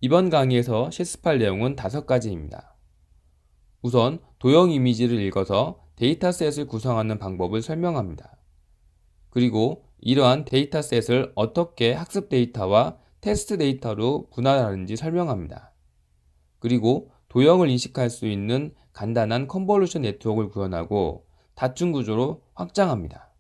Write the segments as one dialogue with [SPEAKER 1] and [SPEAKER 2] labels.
[SPEAKER 1] 이번 강의에서 실습할 내용은 5가지입니다. 우선 도형 이미지를 읽어서 데이터셋을 구성하는 방법을 설명합니다. 그리고 이러한 데이터셋을 어떻게 학습 데이터와 테스트 데이터로 분할하는지 설명합니다. 그리고 도형을 인식할 수 있는 간단한 컨볼루션 네트워크를 구현하고 다중 구조로 확장합니다.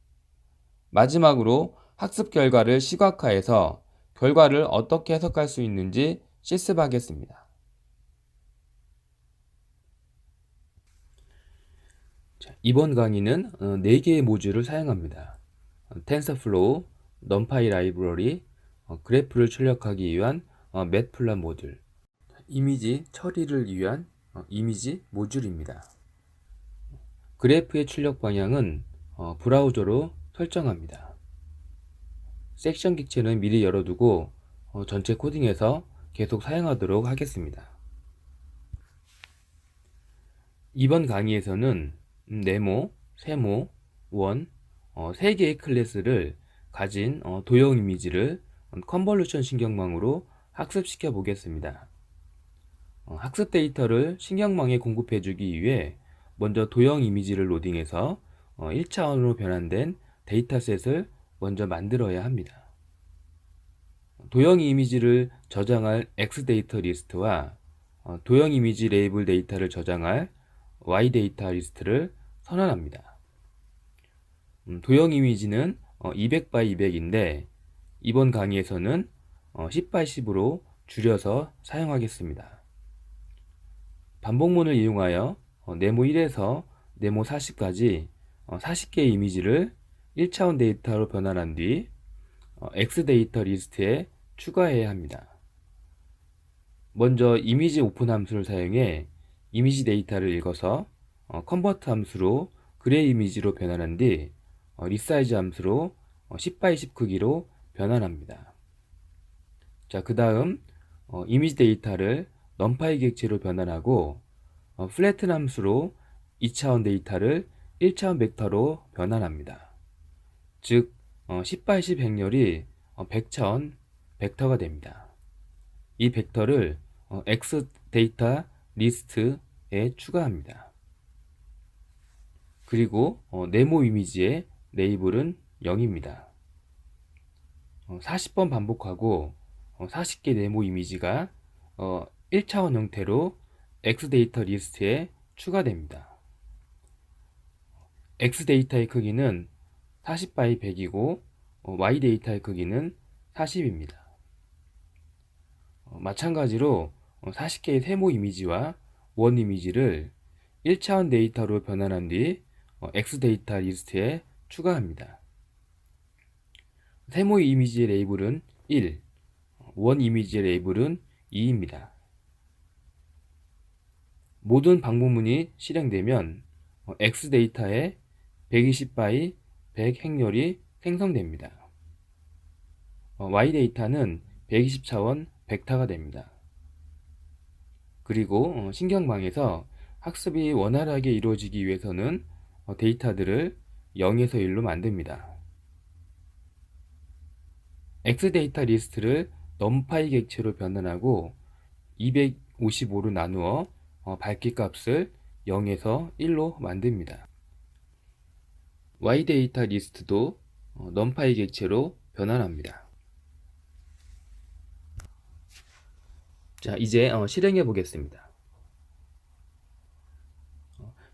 [SPEAKER 1] 마지막으로 학습 결과를 시각화해서 결과를 어떻게 해석할 수 있는지 실습하겠습니다. 이번 강의는 4개의 모듈을 사용합니다. 텐서플로우, 넘파이 라이브러리, 그래프를 출력하기 위한 매트플롯 모듈, 이미지 처리를 위한 이미지 모듈입니다. 그래프의 출력 방향은 브라우저로 설정합니다. 섹션 객체는 미리 열어두고 전체 코딩에서 계속 사용하도록 하겠습니다. 이번 강의에서는 네모, 세모, 원, 3개의 클래스를 가진 도형 이미지를 컨볼루션 신경망으로 학습시켜 보겠습니다. 학습 데이터를 신경망에 공급해 주기 위해 먼저 도형 이미지를 로딩해서 1차원으로 변환된 데이터셋을 먼저 만들어야 합니다. 도형 이미지를 저장할 X 데이터 리스트와 도형 이미지 레이블 데이터를 저장할 Y 데이터 리스트를 선언합니다. 도형 이미지는 200x 200인데 이번 강의에서는 10x 10으로 줄여서 사용하겠습니다. 반복문을 이용하여 네모 1에서 네모 40까지 40개의 이미지를 1차원 데이터로 변환한 뒤 X 데이터 리스트에 추가해야 합니다. 먼저 이미지 오픈 함수를 사용해 이미지 데이터를 읽어서 컨버트 함수로 그레이 이미지로 변환한 뒤 리사이즈 함수로 10x 10 크기로 변환합니다. 자, 그 다음 이미지 데이터를 넘파이 객체로 변환하고 플래튼 함수로 2차원 데이터를 1차원 벡터로 변환합니다. 즉 10x 10 행렬이 100차원 벡터가 됩니다. 이 벡터를 X 데이터 리스트에 추가합니다. 그리고 네모 이미지의 레이블은 0입니다. 40번 반복하고 40개 네모 이미지가 1차원 형태로 X 데이터 리스트에 추가됩니다. X 데이터의 크기는 40x 100이고 Y 데이터의 크기는 40입니다. 마찬가지로 40개의 세모 이미지와 원 이미지를 1차원 데이터로 변환한 뒤 X 데이터 리스트에 추가합니다. 세모 이미지의 레이블은 1, 원 이미지의 레이블은 2입니다. 모든 방문문이 실행되면 X 데이터에 120x 100 행렬이 생성됩니다. Y 데이터는 120차원 벡터가 됩니다. 그리고 신경망에서 학습이 원활하게 이루어지기 위해서는 데이터들을 0에서 1로 만듭니다. X 데이터 리스트를 넘파이 객체로 변환하고 255로 나누어 밝기 값을 0에서 1로 만듭니다. Y 데이터 리스트도 넘파이 객체로 변환합니다. 자, 이제 실행해 보겠습니다.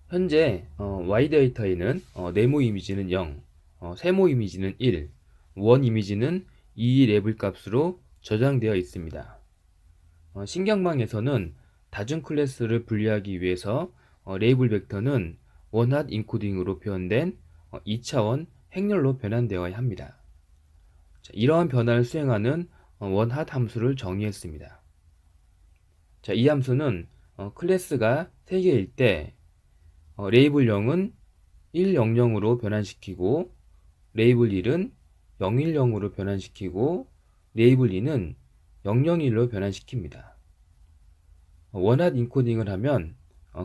[SPEAKER 1] 현재 Y 데이터에는 네모 이미지는 0, 세모 이미지는 1, 원 이미지는 2 레벨 값으로 저장되어 있습니다. 신경망에서는 다중 클래스를 분리하기 위해서 레이블 벡터는 원핫 인코딩으로 표현된 2차원 행렬로 변환되어야 합니다. 자, 이러한 변화를 수행하는 원핫 함수를 정의했습니다. 자, 이 함수는 클래스가 3개일 때 레이블 0은 100으로 변환시키고 레이블 1은 010으로 변환시키고 레이블 2는 001로 변환시킵니다. 원핫 인코딩을 하면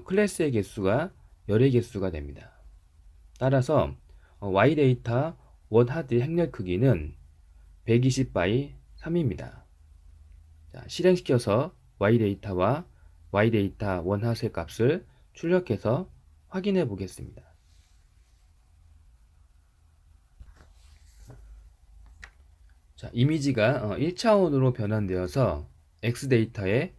[SPEAKER 1] 클래스의 개수가 열의 개수가 됩니다. 따라서 Y 데이터 원핫의 행렬 크기는 120x 3입니다. 자, 실행시켜서 y 데이터와 y 데이터 원하수의 값을 출력해서 확인해 보겠습니다. 자, 이미지가 1차원으로 변환되어서 x 데이터에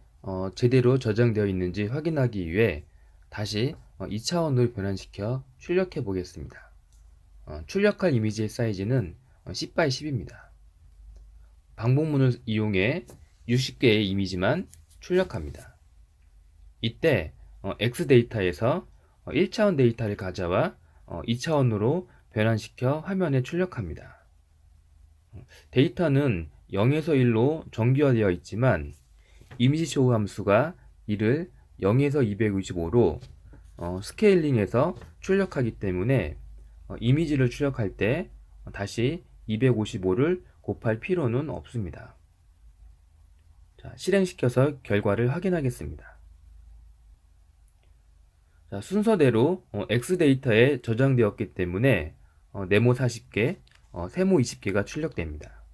[SPEAKER 1] 제대로 저장되어 있는지 확인하기 위해 다시 2차원으로 변환시켜 출력해 보겠습니다. 출력할 이미지의 사이즈는 10x10입니다. 방법문을 이용해 60개의 이미지만 출력합니다. 이때 X 데이터에서 1차원 데이터를 가져와 2차원으로 변환시켜 화면에 출력합니다. 데이터는 0에서 1로 정규화되어 있지만 이미지 쇼 함수가 이를 0에서 255로 스케일링해서 출력하기 때문에 이미지를 출력할 때 다시 255를 곱할 필요는 없습니다. 자, 실행시켜서 결과를 확인하겠습니다. 자, 순서대로 X 데이터에 저장되었기 때문에 네모 40개, 세모 20개가 출력됩니다.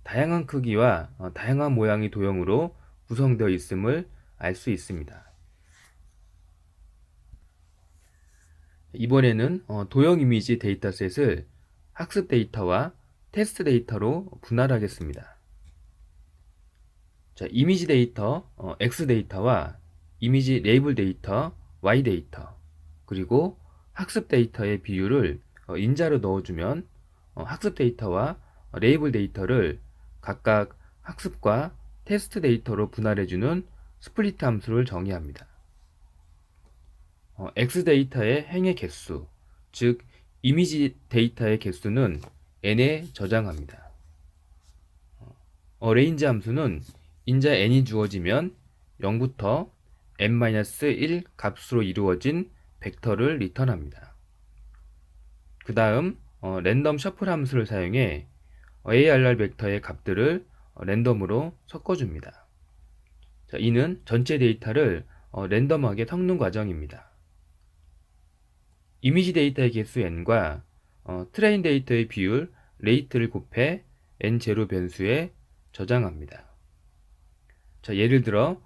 [SPEAKER 1] 다양한 크기와 다양한 모양의 도형으로 구성되어 있음을 알 수 있습니다. 이번에는 도형 이미지 데이터셋을 학습 데이터와 테스트 데이터로 분할하겠습니다. 자, 이미지 데이터 X 데이터와 이미지 레이블 데이터 Y 데이터 그리고 학습 데이터의 비율을 인자로 넣어주면 학습 데이터와 레이블 데이터를 각각 학습과 테스트 데이터로 분할해주는 스플리트 함수를 정의합니다. X 데이터의 행의 개수, 즉 이미지 데이터의 개수는 n에 저장합니다. range 함수는 인자 n이 주어지면 0부터 n-1 값으로 이루어진 벡터를 리턴합니다. 그 다음 랜덤 셔플 함수를 사용해 ARR 벡터의 값들을 랜덤으로 섞어줍니다. 자, 이는 전체 데이터를 랜덤하게 섞는 과정입니다. 이미지 데이터의 개수 n과 트레인 데이터의 비율 레이트를 곱해 n0 변수에 저장합니다. 자, 예를 들어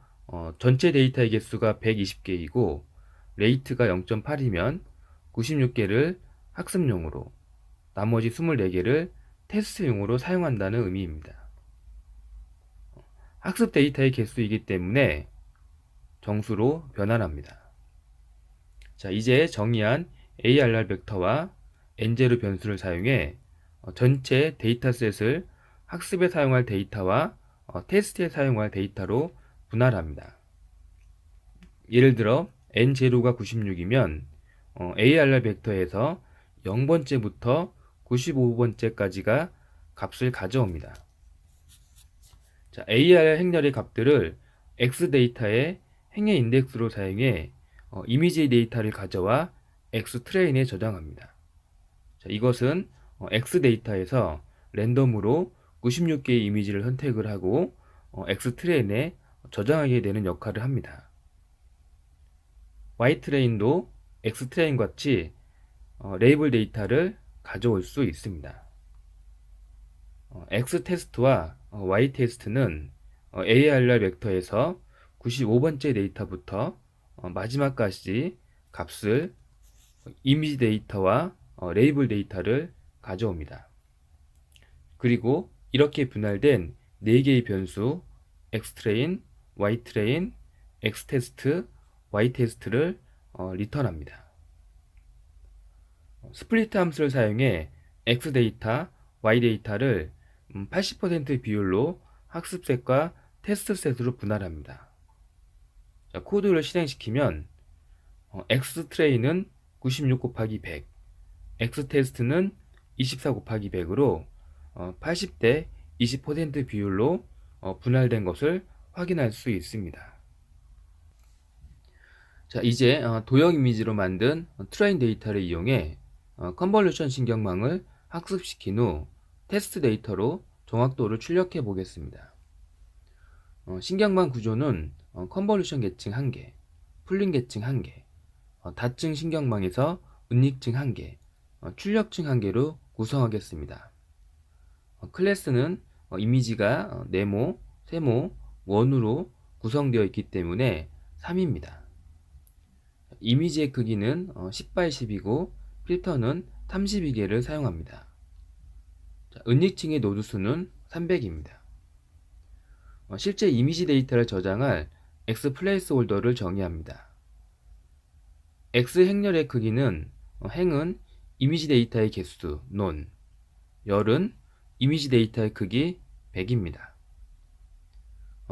[SPEAKER 1] 전체 데이터의 개수가 120개이고 레이트가 0.8이면 96개를 학습용으로 나머지 24개를 테스트용으로 사용한다는 의미입니다. 학습 데이터의 개수이기 때문에 정수로 변환합니다. 자, 이제 정의한 ARR 벡터와 n0 변수를 사용해 전체 데이터셋을 학습에 사용할 데이터와 테스트에 사용할 데이터로 분할합니다. 예를 들어 n0가 96이면 ARR 벡터에서 0번째부터 95번째까지가 값을 가져옵니다. 자, ARR 행렬의 값들을 X 데이터의 행의 인덱스로 사용해 이미지 데이터를 가져와 X 트레인에 저장합니다. 자, 이것은 X 데이터에서 랜덤으로 96개의 이미지를 선택을 하고 X 트레인에 저장하게 되는 역할을 합니다. Y 트레인도 X 트레인 같이 레이블 데이터를 가져올 수 있습니다. X 테스트와 Y 테스트는 ARR 벡터에서 95번째 데이터부터 마지막까지 값을 이미지 데이터와 레이블 데이터를 가져옵니다. 그리고 이렇게 분할된 4개의 변수 xtrain, ytrain, xtest, ytest를 리턴합니다. 스플리트 함수를 사용해 x데이터, y데이터를 80% 비율로 학습셋과 테스트셋으로 분할합니다. 자, 코드를 실행시키면 xtrain은 96 곱하기 100, xtest는 24 곱하기 100으로 80대 20% 비율로 분할된 것을 확인할 수 있습니다. 자, 이제 도형 이미지로 만든 트레인 데이터를 이용해 컨볼루션 신경망을 학습시킨 후 테스트 데이터로 정확도를 출력해 보겠습니다. 신경망 구조는 컨볼루션 계층 1개, 풀링 계층 1개, 다층 신경망에서 은닉층 1개, 출력층 1개로 구성하겠습니다. 클래스는 이미지가 네모 세모 1으로 구성되어 있기 때문에 3입니다. 이미지의 크기는 10x10이고 필터는 32개를 사용합니다. 은닉층의 노드 수는 300입니다. 실제 이미지 데이터를 저장할 X 플레이스홀더를 정의합니다. X 행렬의 크기는 행은 이미지 데이터의 개수 non, 열은 이미지 데이터의 크기 100입니다.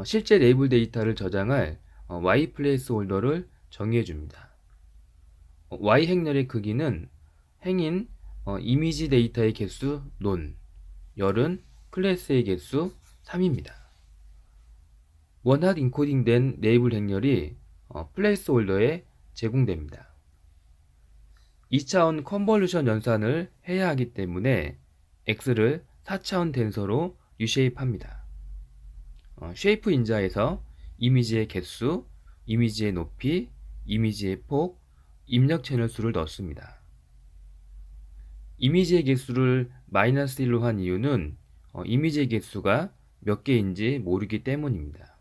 [SPEAKER 1] 실제 레이블 데이터를 저장할 Y 플레이스홀더를 정의해 줍니다. Y 행렬의 크기는 행인 이미지 데이터의 개수 non, 열은 클래스의 개수 3입니다. 원핫 인코딩된 레이블 행렬이 플레이스홀더에 제공됩니다. 2차원 컨볼루션 연산을 해야 하기 때문에 X를 4차원 댄서로 유쉐입합니다. 쉐이프 인자에서 이미지의 개수, 이미지의 높이, 이미지의 폭, 입력 채널 수를 넣습니다. 이미지의 개수를 -1로 한 이유는 이미지의 개수가 몇 개인지 모르기 때문입니다.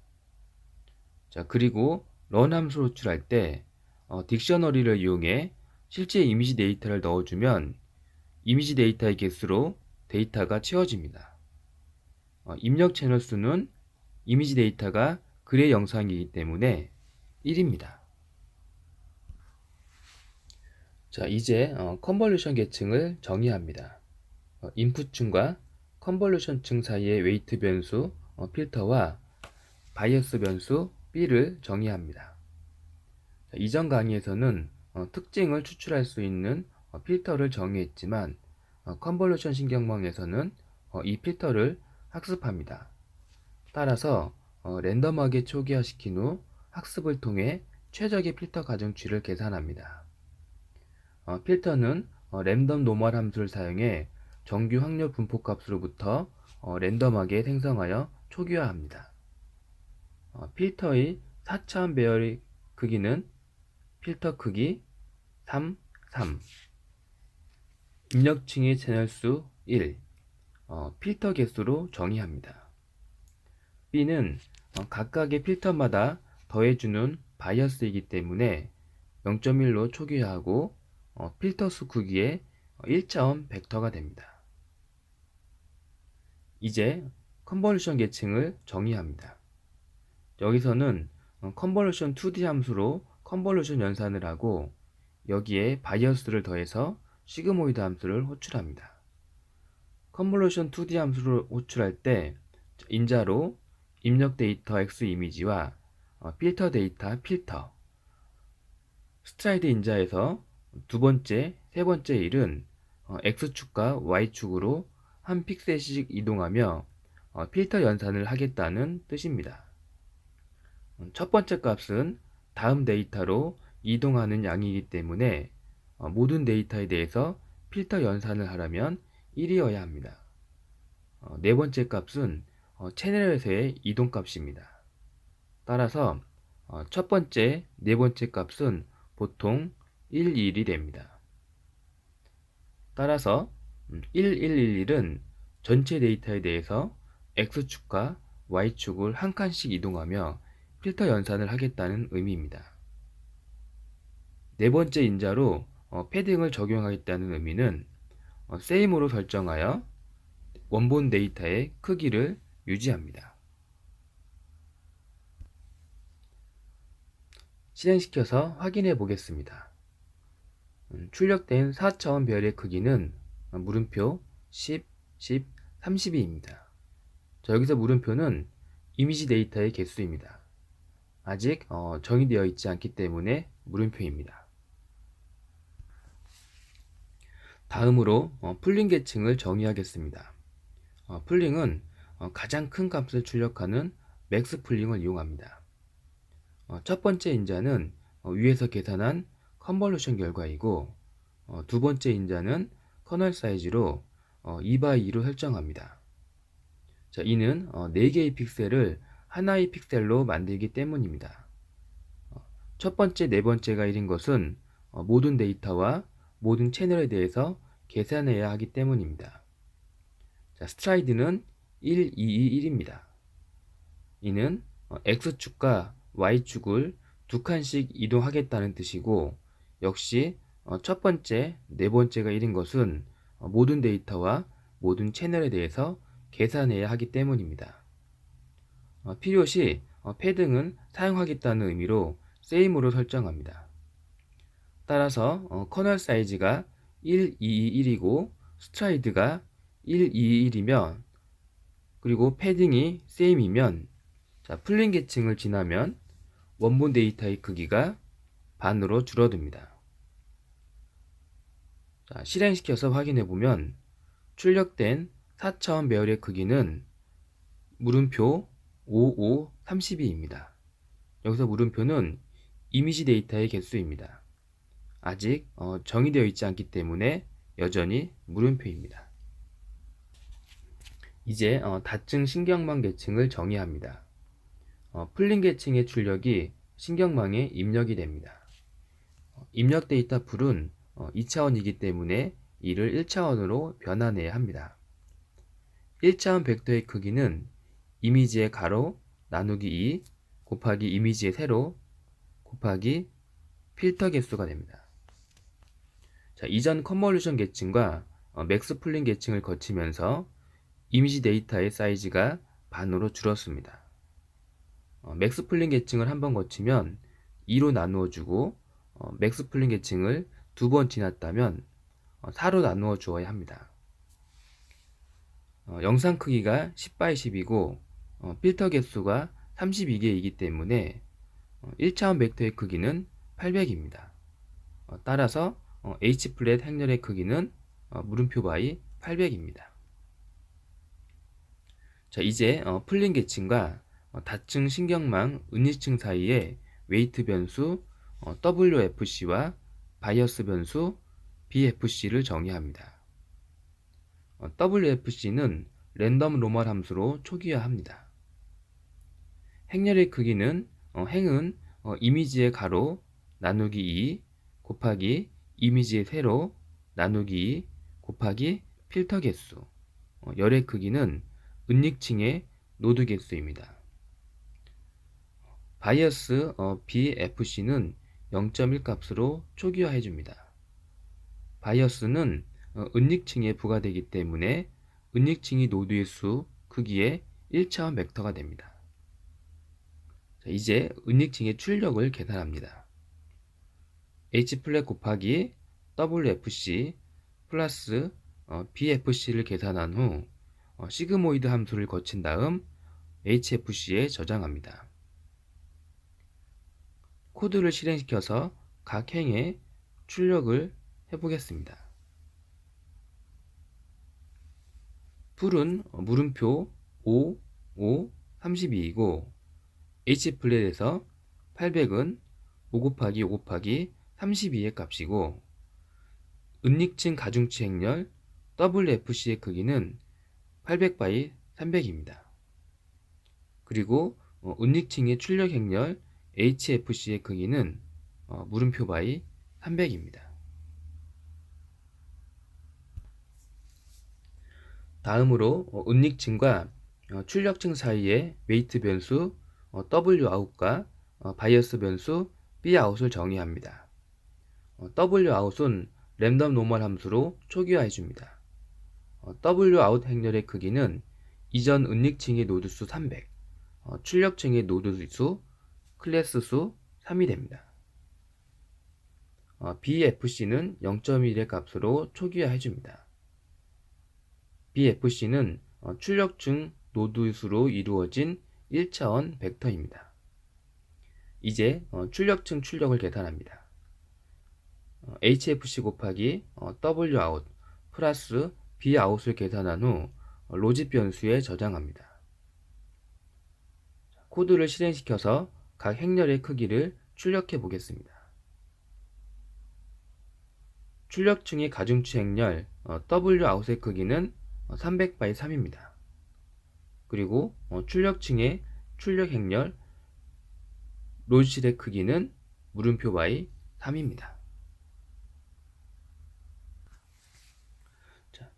[SPEAKER 1] 자, 그리고 런 함수를 호출할 때 딕셔너리를 이용해 실제 이미지 데이터를 넣어주면 이미지 데이터의 개수로 데이터가 채워집니다. 입력 채널 수는 이미지 데이터가 글의 영상이기 때문에 1입니다. 자, 이제 컨볼루션 계층을 정의합니다. 인풋층과 컨볼루션층 사이의 웨이트 변수 필터와 바이어스 변수 B를 정의합니다. 자, 이전 강의에서는 특징을 추출할 수 있는 필터를 정의했지만 컨볼루션 신경망에서는 이 필터를 학습합니다. 따라서 랜덤하게 초기화시킨 후 학습을 통해 최적의 필터 가중치를 계산합니다. 필터는 랜덤 노멀 함수를 사용해 정규 확률 분포값으로부터 랜덤하게 생성하여 초기화합니다. 필터의 4차원 배열의 크기는 필터 크기 3, 3, 입력층의 채널 수 1, 필터 개수로 정의합니다. B는 각각의 필터마다 더해주는 바이어스이기 때문에 0.1로 초기화하고 필터 수 크기의 1차원 벡터가 됩니다. 이제 컨볼루션 계층을 정의합니다. 여기서는 컨볼루션 2D 함수로 컨볼루션 연산을 하고 여기에 바이어스를 더해서 시그모이드 함수를 호출합니다. 컨볼루션 2D 함수를 호출할 때 인자로 입력 데이터 X 이미지와 필터 데이터 필터 스트라이드 인자에서 두 번째, 세 번째 일은 X축과 Y축으로 한 픽셀씩 이동하며 필터 연산을 하겠다는 뜻입니다. 첫 번째 값은 다음 데이터로 이동하는 양이기 때문에 모든 데이터에 대해서 필터 연산을 하려면 1이어야 합니다. 네 번째 값은 채널에서의 이동 값입니다. 따라서 첫 번째, 네 번째 값은 보통 1, 1이 됩니다. 따라서 1, 1, 1, 1은 전체 데이터에 대해서 X축과 Y축을 한 칸씩 이동하며 필터 연산을 하겠다는 의미입니다. 네 번째 인자로 패딩을 적용하겠다는 의미는 same으로 설정하여 원본 데이터의 크기를 유지합니다. 실행시켜서 확인해 보겠습니다. 출력된 4차원 별의 크기는 물음표 10, 10, 32입니다. 여기서 물음표는 이미지 데이터의 개수입니다. 아직 정의되어 있지 않기 때문에 물음표입니다. 다음으로 풀링 계층을 정의하겠습니다. 풀링은 가장 큰 값을 출력하는 맥스 풀링을 이용합니다. 첫 번째 인자는 위에서 계산한 컨볼루션 결과이고 두 번째 인자는 커널 사이즈로 2x2로 설정합니다. 자, 이는 4개의 픽셀을 하나의 픽셀로 만들기 때문입니다. 첫 번째, 네 번째가 1인 것은 모든 데이터와 모든 채널에 대해서 계산해야 하기 때문입니다. 자, 스트라이드는 1, 2, 2, 1입니다. 이는 X축과 Y축을 두 칸씩 이동하겠다는 뜻이고, 역시 첫 번째, 네 번째가 1인 것은 모든 데이터와 모든 채널에 대해서 계산해야 하기 때문입니다. 필요시 패딩은 사용하겠다는 의미로 same으로 설정합니다. 따라서 커널 사이즈가 1221이고 스트라이드가 1221이면, 그리고 패딩이 same이면, 풀린 계층을 지나면 원본 데이터의 크기가 반으로 줄어듭니다. 실행시켜서 확인해 보면 출력된 4차원 배열의 크기는 물음표 5532입니다. 여기서 물음표는 이미지 데이터의 개수입니다. 아직 정의되어 있지 않기 때문에 여전히 물음표입니다. 이제 다층 신경망 계층을 정의합니다. 풀린 계층의 출력이 신경망에 입력이 됩니다. 입력 데이터 풀은 2차원이기 때문에 이를 1차원으로 변환해야 합니다. 1차원 벡터의 크기는 이미지의 가로 나누기 2 곱하기 이미지의 세로 곱하기 필터 개수가 됩니다. 이전 컨볼루션 계층과 맥스 풀린 계층을 거치면서 이미지 데이터의 사이즈가 반으로 줄었습니다. 맥스 풀린 계층을 한번 거치면 2로 나누어 주고, 맥스 풀린 계층을 두 번 지났다면 4로 나누어 주어야 합니다. 영상 크기가 10x10이고 필터 개수가 32개이기 때문에 1차원 벡터의 크기는 800입니다. 따라서 H플랫 행렬의 크기는 물음표 바이 800입니다. 이제 풀린 계층과 다층 신경망 은니층 사이의 웨이트 변수 WFC와 바이어스 변수 BFC를 정의합니다. WFC는 랜덤 로멀 함수로 초기화합니다. 행렬의 크기는 행은 이미지의 가로 나누기 2 곱하기 이미지의 세로 나누기 2 곱하기 필터 개수, 열의 크기는 은닉층의 노드 개수입니다. 바이어스 BFC는 0.1 값으로 초기화해 줍니다. 바이어스는 은닉층에 부과되기 때문에 은닉층이 노드의 수 크기의 1차원 벡터가 됩니다. 이제 은닉층의 출력을 계산합니다. H플랫 곱하기 WFC 플러스 BFC를 계산한 후 시그모이드 함수를 거친 다음 HFC에 저장합니다. 코드를 실행시켜서 각 행의 출력을 해보겠습니다. 풀은 물음표 5, 5, 32이고 H플랫에서 800은 5 곱하기 5 곱하기 32의 값이고, 은닉층 가중치 행렬 WFC의 크기는 800 x 300입니다. 그리고 은닉층의 출력 행렬 HFC의 크기는 물음표 바이 300입니다. 다음으로 은닉층과 출력층 사이의 웨이트 변수 Wout과 바이어스 변수 Bout을 정의합니다. Wout은 랜덤 노멀 함수로 초기화해 줍니다. Wout 행렬의 크기는 이전 은닉층의 노드수 300, 출력층의 노드수 클래스 수 3이 됩니다. BFC는 0.1의 값으로 초기화해 줍니다. BFC는 출력층 노드수로 이루어진 1차원 벡터입니다. 이제 출력층 출력을 계산합니다. HFC 곱하기 Wout 플러스 Bout을 계산한 후 로짓 변수에 저장합니다. 코드를 실행시켜서 각 행렬의 크기를 출력해 보겠습니다. 출력층의 가중치 행렬 Wout의 크기는 300 x 3입니다. 그리고 출력층의 출력 행렬 로짓의 크기는 물음표 바이 3입니다.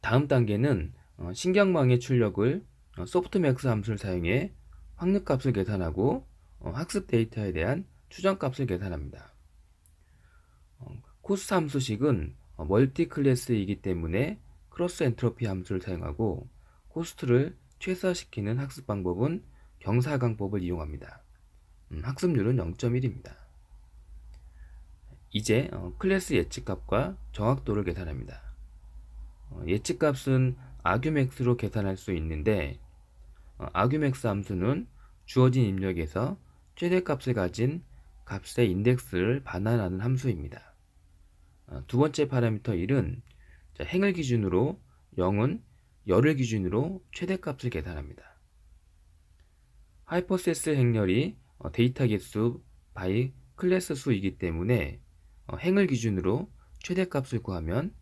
[SPEAKER 1] 다음 단계는 신경망의 출력을 소프트맥스 함수를 사용해 확률값을 계산하고 학습 데이터에 대한 추정값을 계산합니다. 코스트 함수식은 멀티 클래스이기 때문에 크로스 엔트로피 함수를 사용하고 코스트를 최소화시키는 학습 방법은 경사강법을 이용합니다. 학습률은 0.1입니다. 이제 클래스 예측값과 정확도를 계산합니다. 예측값은 아규맥스로 계산할 수 있는데 아규맥스 함수는 주어진 입력에서 최대값을 가진 값의 인덱스를 반환하는 함수입니다. 두 번째 파라미터 1은 행을 기준으로 0은 열을 기준으로 최대값을 계산합니다. 하이퍼세스 행렬이 데이터 개수 by 클래스 수이기 때문에 행을 기준으로 최대값을 구하면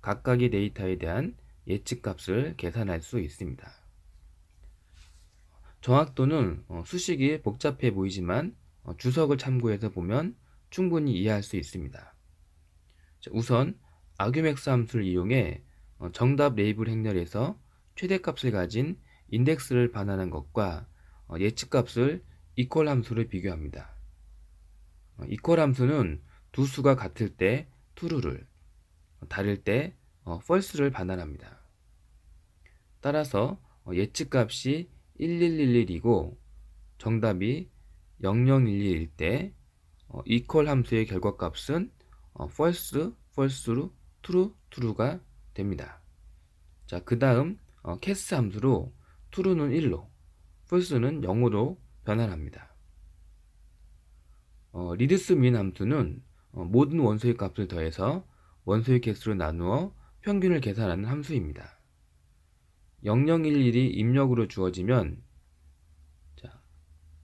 [SPEAKER 1] 각각의 데이터에 대한 예측값을 계산할 수 있습니다. 정확도는 수식이 복잡해 보이지만 주석을 참고해서 보면 충분히 이해할 수 있습니다. 우선 아규맥스 함수를 이용해 정답 레이블 행렬에서 최대값을 가진 인덱스를 반환한 것과 예측값을 이퀄 함수를 비교합니다. 이퀄 함수는 두 수가 같을 때 true를, 다를 때 false를 반환합니다. 따라서 예측값이 1111이고 정답이 0011일 때 equal 함수의 결과값은 false, false로 true, true가 됩니다. 자, 그 다음 cast 함수로 true는 1로, false는 0으로 변환합니다. reduce min 함수는 모든 원소의 값을 더해서 원소의 개수로 나누어 평균을 계산하는 함수입니다. 0011이 입력으로 주어지면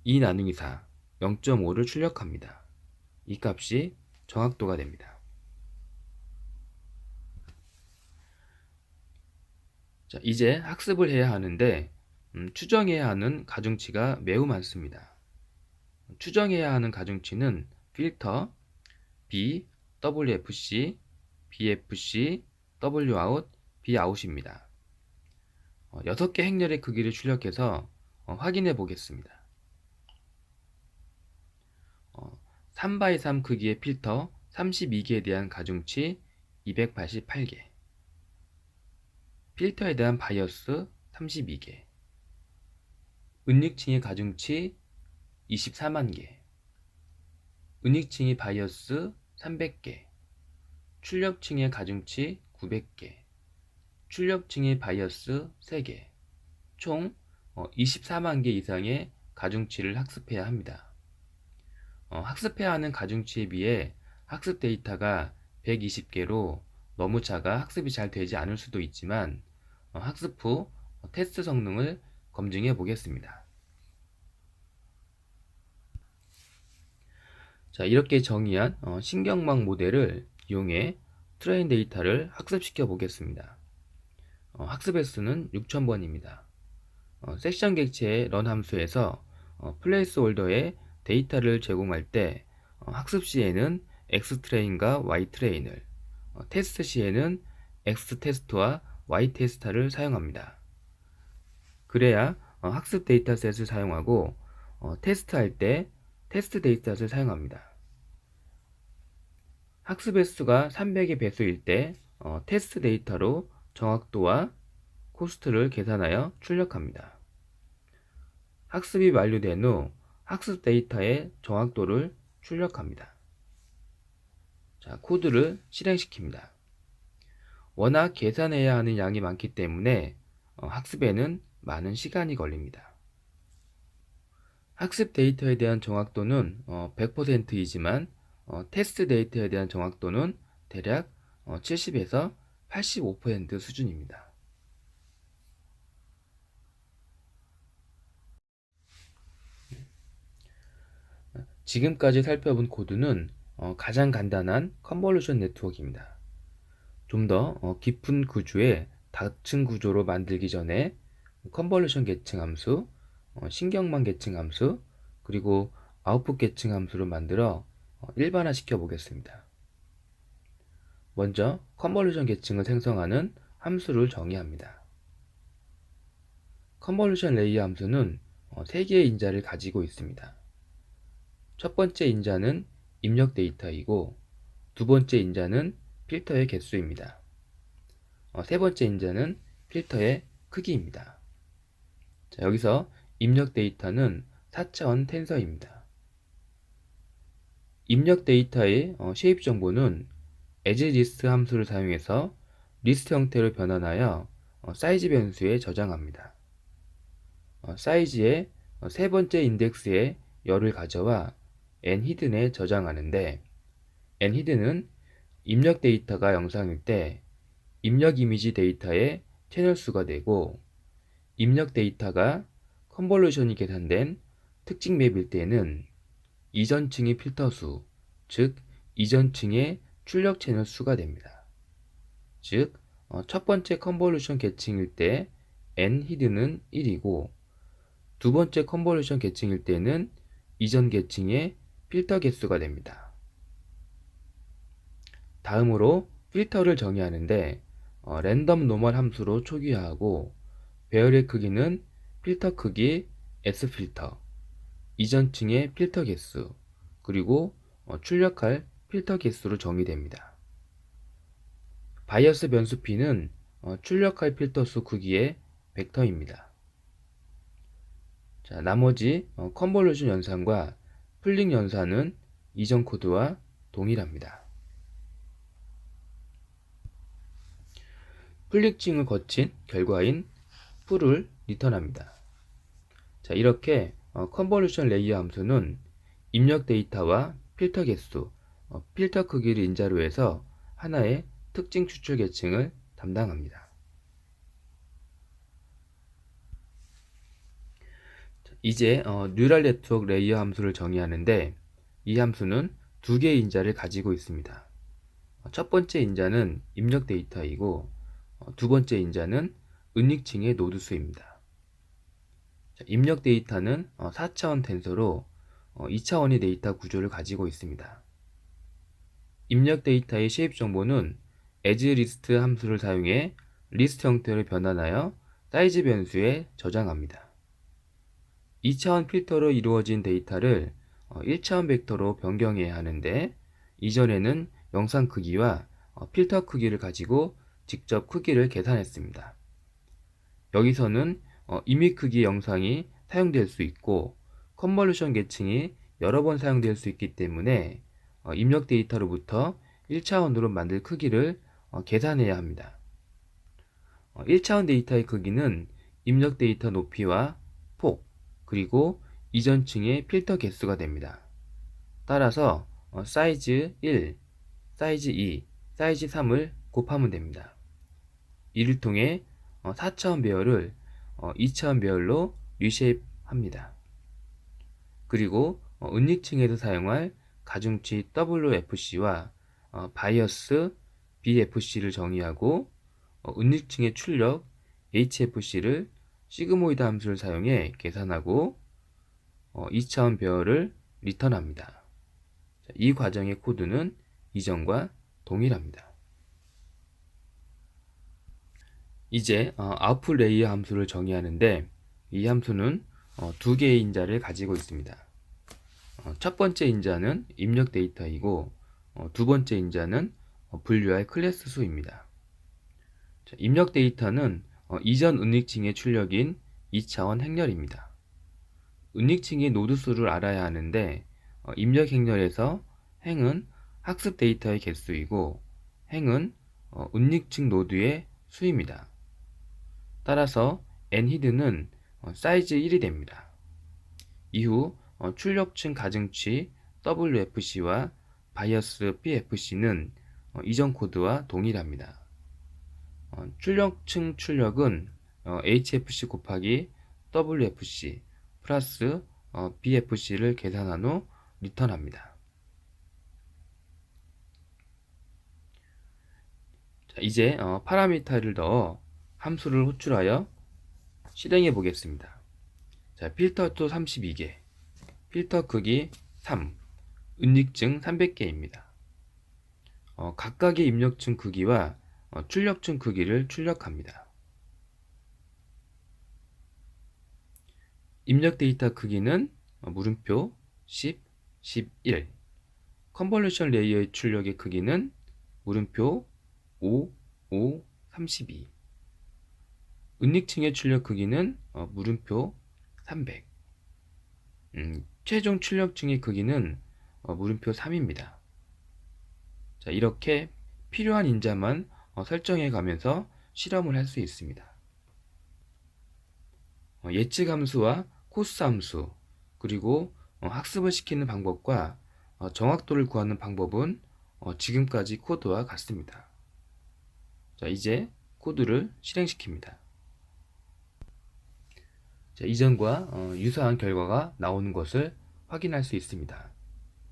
[SPEAKER 1] 2 나누기 4, 0.5를 출력합니다. 이 값이 정확도가 됩니다. 자, 이제 학습을 해야 하는데 추정해야 하는 가중치가 매우 많습니다. 추정해야 하는 가중치는 필터, B, WFC, BFC, Wout, Bout입니다. 6개 행렬의 크기를 출력해서 확인해 보겠습니다. 3x3 크기의 필터 32개에 대한 가중치 288개, 필터에 대한 바이어스 32개, 은닉층의 가중치 24만 개, 은닉층의 바이어스 300개, 출력층의 가중치 900개, 출력층의 바이어스 3개, 총 24만 개 이상의 가중치를 학습해야 합니다. 학습해야 하는 가중치에 비해 학습 데이터가 120개로 너무 작아 학습이 잘 되지 않을 수도 있지만 학습 후 테스트 성능을 검증해 보겠습니다. 자, 이렇게 정의한 신경망 모델을 이용해 트레인 데이터를 학습시켜 보겠습니다. 학습 횟수는 6000번입니다. 섹션 객체의 런 함수에서 플레이스 홀더에 데이터를 제공할 때 학습 시에는 X 트레인과 Y 트레인을, 테스트 시에는 X 테스트와 Y 테스트를 사용합니다. 그래야 학습 데이터셋을 사용하고 테스트할 때 테스트 데이터셋을 사용합니다. 학습 횟수가 300의 배수일 때 테스트 데이터로 정확도와 코스트를 계산하여 출력합니다. 학습이 완료된 후 학습 데이터의 정확도를 출력합니다. 자, 코드를 실행시킵니다. 워낙 계산해야 하는 양이 많기 때문에 학습에는 많은 시간이 걸립니다. 학습 데이터에 대한 정확도는 100%이지만 테스트 데이터에 대한 정확도는 대략 70에서 85% 수준입니다. 지금까지 살펴본 코드는 가장 간단한 컨볼루션 네트워크입니다. 좀 더 깊은 구조의 다층 구조로 만들기 전에 컨볼루션 계층 함수, 신경망 계층 함수, 그리고 아웃풋 계층 함수로 만들어 일반화 시켜 보겠습니다. 먼저 컨볼루션 계층을 생성하는 함수를 정의합니다. 컨볼루션 레이어 함수는 3개의 인자를 가지고 있습니다. 첫 번째 인자는 입력 데이터이고 두 번째 인자는 필터의 개수입니다. 세 번째 인자는 필터의 크기입니다. 자, 여기서 입력 데이터는 4차원 텐서입니다. 입력 데이터의 쉐입 정보는 asList 함수를 사용해서 리스트 형태로 변환하여 사이즈 변수에 저장합니다. 사이즈의 세 번째 인덱스의 열을 가져와 nHidden에 저장하는데 nHidden은 입력 데이터가 영상일 때 입력 이미지 데이터의 채널 수가 되고 입력 데이터가 컨볼루션이 계산된 특징 맵일 때는 이전 층의 필터 수, 즉 이전 층의 출력 채널 수가 됩니다. 즉, 첫 번째 컨볼루션 계층일 때 nHidden은 1이고 두 번째 컨볼루션 계층일 때는 이전 계층의 필터 개수가 됩니다. 다음으로 필터를 정의하는데 랜덤 노멀 함수로 초기화하고 배열의 크기는 필터 크기 S필터, 이전 층의 필터 개수, 그리고 출력할 필터 개수로 정의됩니다. 바이어스 변수 P는 출력할 필터 수 크기의 벡터입니다. 자, 나머지 컨볼루션 연산과 풀링 연산은 이전 코드와 동일합니다. 풀링층을 거친 결과인 풀을 리턴합니다. 자, 이렇게 컨볼루션 레이어 함수는 입력 데이터와 필터 개수, 필터 크기를 인자로 해서 하나의 특징 추출 계층을 담당합니다. 이제 뉴럴 네트워크 레이어 함수를 정의하는데 이 함수는 두 개의 인자를 가지고 있습니다. 첫 번째 인자는 입력 데이터이고 두 번째 인자는 은닉층의 노드 수입니다. 입력 데이터는 4차원 텐서로 2차원의 데이터 구조를 가지고 있습니다. 입력 데이터의 쉐입 정보는 asList 함수를 사용해 리스트 형태를 변환하여 사이즈 변수에 저장합니다. 2차원 필터로 이루어진 데이터를 1차원 벡터로 변경해야 하는데 이전에는 영상 크기와 필터 크기를 가지고 직접 크기를 계산했습니다. 여기서는 이미 크기 영상이 사용될 수 있고 컨볼루션 계층이 여러 번 사용될 수 있기 때문에 입력 데이터로부터 1차원으로 만들 크기를 계산해야 합니다. 1차원 데이터의 크기는 입력 데이터 높이와 폭, 그리고 이전 층의 필터 개수가 됩니다. 따라서 사이즈 1, 사이즈 2, 사이즈 3을 곱하면 됩니다. 이를 통해 4차원 배열을 2차원 배열로 리쉐입합니다. 그리고 은닉층에서 사용할 가중치 WFC와 바이어스 BFC를 정의하고 은닉층의 출력 HFC를 시그모이드 함수를 사용해 계산하고 2차원 배열을 리턴합니다. 이 과정의 코드는 이전과 동일합니다. 이제 아웃풋 레이어 함수를 정의하는데 이 함수는 두 개의 인자를 가지고 있습니다. 첫 번째 인자는 입력 데이터이고 두 번째 인자는 분류할 클래스 수입니다. 입력 데이터는 이전 은닉층의 출력인 2차원 행렬입니다. 은닉층의 노드 수를 알아야 하는데 입력 행렬에서 행은 학습 데이터의 개수이고 행은 은닉층 노드의 수입니다. 따라서 nHidden은 사이즈 1이 됩니다. 이후 출력층 가중치 WFC와 바이어스 BFC는 이전 코드와 동일합니다. 출력층 출력은 HFC 곱하기 WFC 플러스 BFC를 계산한 후 리턴합니다. 자, 이제 파라미터를 넣어 함수를 호출하여 실행해 보겠습니다. 자, 필터 또 32개, 필터 크기 3, 은닉층 300개입니다. 각각의 입력층 크기와 출력층 크기를 출력합니다. 입력 데이터 크기는 물음표 10, 11. 컨볼루션 레이어의 출력의 크기는 물음표 5, 5, 32. 은닉층의 출력 크기는 물음표 300. 최종 출력층의 크기는 물음표 3입니다. 자, 이렇게 필요한 인자만 설정해 가면서 실험을 할 수 있습니다. 예측 함수와 코스 함수, 그리고 학습을 시키는 방법과 정확도를 구하는 방법은 지금까지 코드와 같습니다. 자, 이제 코드를 실행시킵니다. 자, 이전과 유사한 결과가 나오는 것을 확인할 수 있습니다.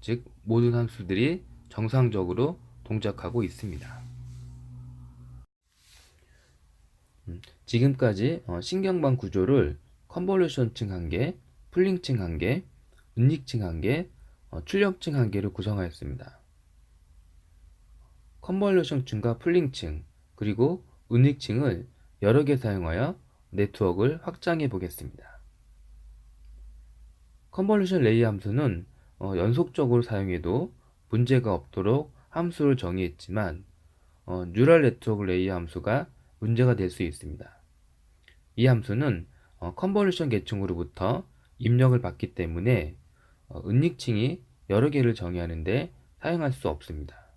[SPEAKER 1] 즉, 모든 함수들이 정상적으로 동작하고 있습니다. 지금까지 신경방 구조를 컨볼루션층 1개, 풀링층 1개, 은닉층 1개, 출력층 1개로 구성하였습니다. 컨볼루션층과 풀링층, 그리고 은닉층을 여러 개 사용하여 네트워크를 확장해 보겠습니다. 컨볼루션 레이 함수는 연속적으로 사용해도 문제가 없도록 함수를 정의했지만 뉴럴 네트워크 레이 함수가 문제가 될 수 있습니다. 이 함수는 컨볼루션 계층으로부터 입력을 받기 때문에 은닉층이 여러 개를 정의하는데 사용할 수 없습니다.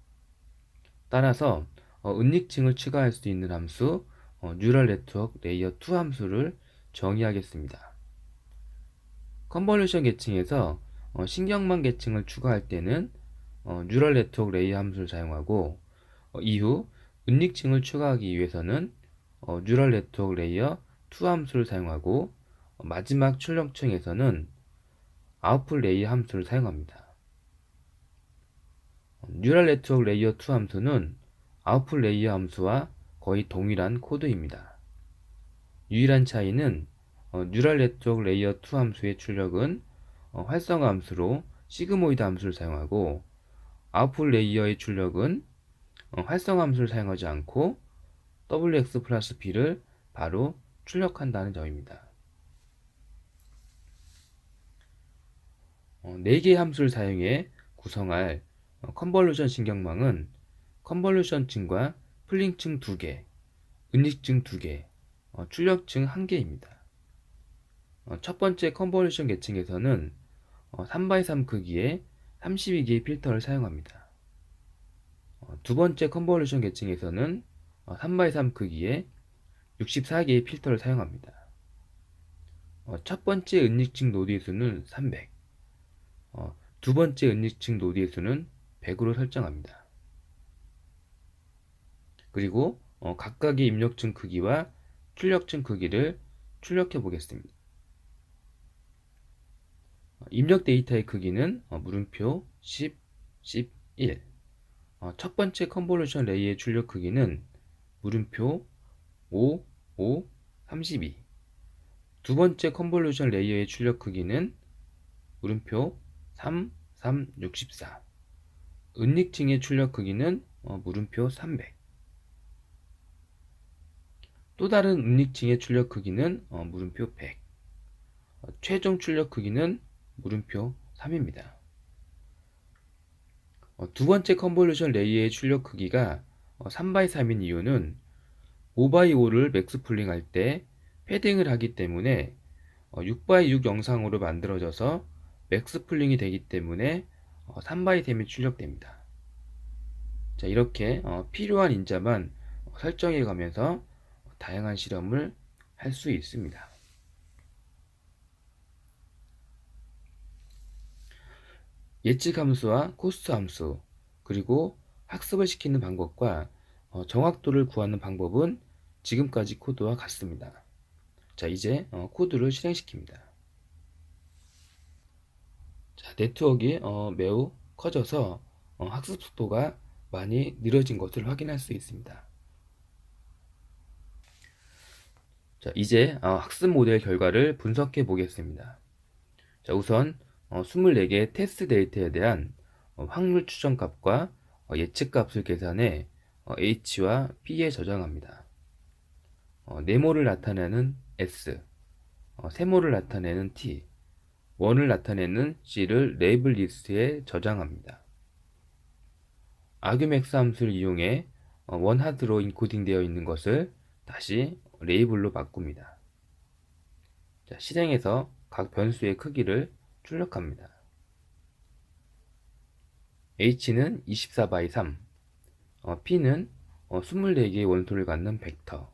[SPEAKER 1] 따라서 은닉층을 추가할 수 있는 함수 뉴럴 네트워크 레이어 2 함수를 정의하겠습니다. 컨볼루션 계층에서 신경망 계층을 추가할 때는 뉴럴 네트워크 레이어 함수를 사용하고 이후 은닉층을 추가하기 위해서는 뉴럴 네트워크 레이어 2 함수를 사용하고 마지막 출력층에서는 아웃풋 레이어 함수를 사용합니다. 뉴럴 네트워크 레이어 2 함수는 아웃풋 레이어 함수와 거의 동일한 코드입니다. 유일한 차이는 뉴럴 네트워크 레이어 2 함수의 출력은 활성화 함수로 시그모이드 함수를 사용하고 아웃풋 레이어의 출력은 활성화 함수를 사용하지 않고 wx 플러스 b를 바로 출력한다는 점입니다. 4개의 함수를 사용해 구성할 컨볼루션 신경망은 컨볼루션층과 풀링층 2개, 은닉층 2개, 출력층 1개입니다. 첫 번째 컨볼루션 계층에서는 3x3 크기의 32개의 필터를 사용합니다. 두 번째 컨볼루션 계층에서는 3x3 크기의 64개의 필터를 사용합니다. 첫 번째 은닉층 노드의 수는 300, 두 번째 은닉층 노드의 수는 100으로 설정합니다. 그리고 각각의 입력층 크기와 출력층 크기를 출력해 보겠습니다. 입력 데이터의 크기는 물음표 10, 11. 첫 번째 컨볼루션 레이의 출력 크기는 물음표 5, 5, 32. 두 번째 컨볼루션 레이어의 출력 크기는 물음표 3, 3, 64. 은닉층의 출력 크기는 물음표 300. 또 다른 은닉층의 출력 크기는 물음표 100. 최종 출력 크기는 물음표 3입니다. 두 번째 컨볼루션 레이어의 출력 크기가 3x3인 이유는 5x5를 맥스 풀링 할 때 패딩을 하기 때문에 6x6 영상으로 만들어져서 맥스 풀링이 되기 때문에 3x3이 출력됩니다. 자, 이렇게 필요한 인자만 설정해 가면서 다양한 실험을 할 수 있습니다. 예측 함수와 코스트 함수, 그리고 학습을 시키는 방법과 정확도를 구하는 방법은 지금까지 코드와 같습니다. 자, 이제 코드를 실행시킵니다. 자, 네트워크가 매우 커져서 학습 속도가 많이 느려진 것을 확인할 수 있습니다. 자, 이제 학습 모델 결과를 분석해 보겠습니다. 자, 우선 24개의 테스트 데이터에 대한 확률 추정 값과 예측 값을 계산해 H와 P에 저장합니다. 네모를 나타내는 S, 세모를 나타내는 T, 원을 나타내는 C를 레이블 리스트에 저장합니다. 아규맥스 함수를 이용해 원하드로 인코딩되어 있는 것을 다시 레이블로 바꿉니다. 자, 실행해서 각 변수의 크기를 출력합니다. H는 24x3, P는 24개의 원소를 갖는 벡터,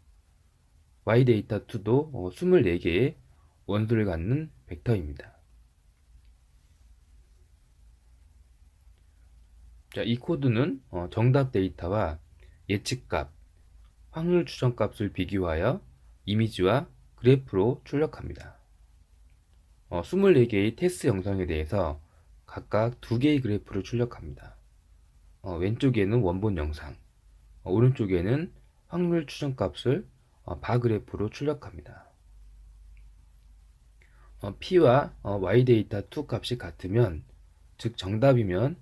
[SPEAKER 1] yData2도 24개의 원소를 갖는 벡터입니다. 자, 이 코드는 정답 데이터와 예측값, 확률 추정값을 비교하여 이미지와 그래프로 출력합니다. 24개의 테스트 영상에 대해서 각각 2개의 그래프를 출력합니다. 왼쪽에는 원본 영상, 오른쪽에는 확률 추정값을 바 그래프로 출력합니다. P와 yData2 값이 같으면, 즉 정답이면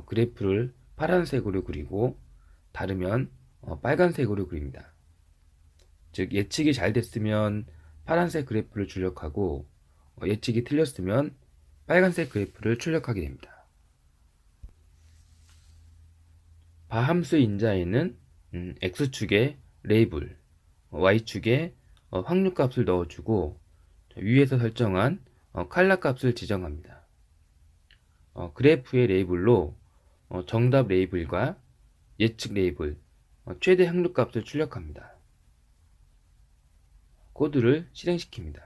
[SPEAKER 1] 그래프를 파란색으로 그리고 다르면 빨간색으로 그립니다. 즉 예측이 잘 됐으면 파란색 그래프를 출력하고 예측이 틀렸으면 빨간색 그래프를 출력하게 됩니다. 바 함수의 인자에는 X축에 레이블, Y축에 확률 값을 넣어주고 위에서 설정한 칼라 값을 지정합니다. 그래프의 레이블로 정답 레이블과 예측 레이블, 최대 확률 값을 출력합니다. 코드를 실행시킵니다.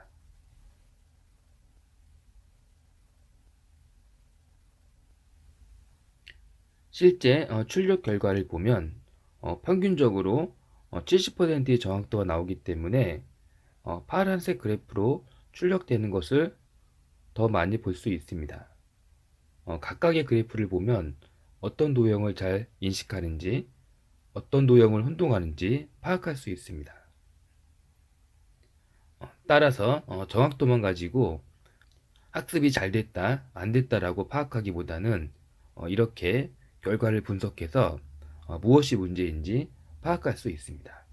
[SPEAKER 1] 실제 출력 결과를 보면 평균적으로 70%의 정확도가 나오기 때문에 파란색 그래프로 출력되는 것을 더 많이 볼 수 있습니다. 각각의 그래프를 보면 어떤 도형을 잘 인식하는지, 어떤 도형을 혼동하는지 파악할 수 있습니다. 따라서 정확도만 가지고 학습이 잘 됐다, 안 됐다라고 파악하기보다는 이렇게 결과를 분석해서 무엇이 문제인지 파악할 수 있습니다.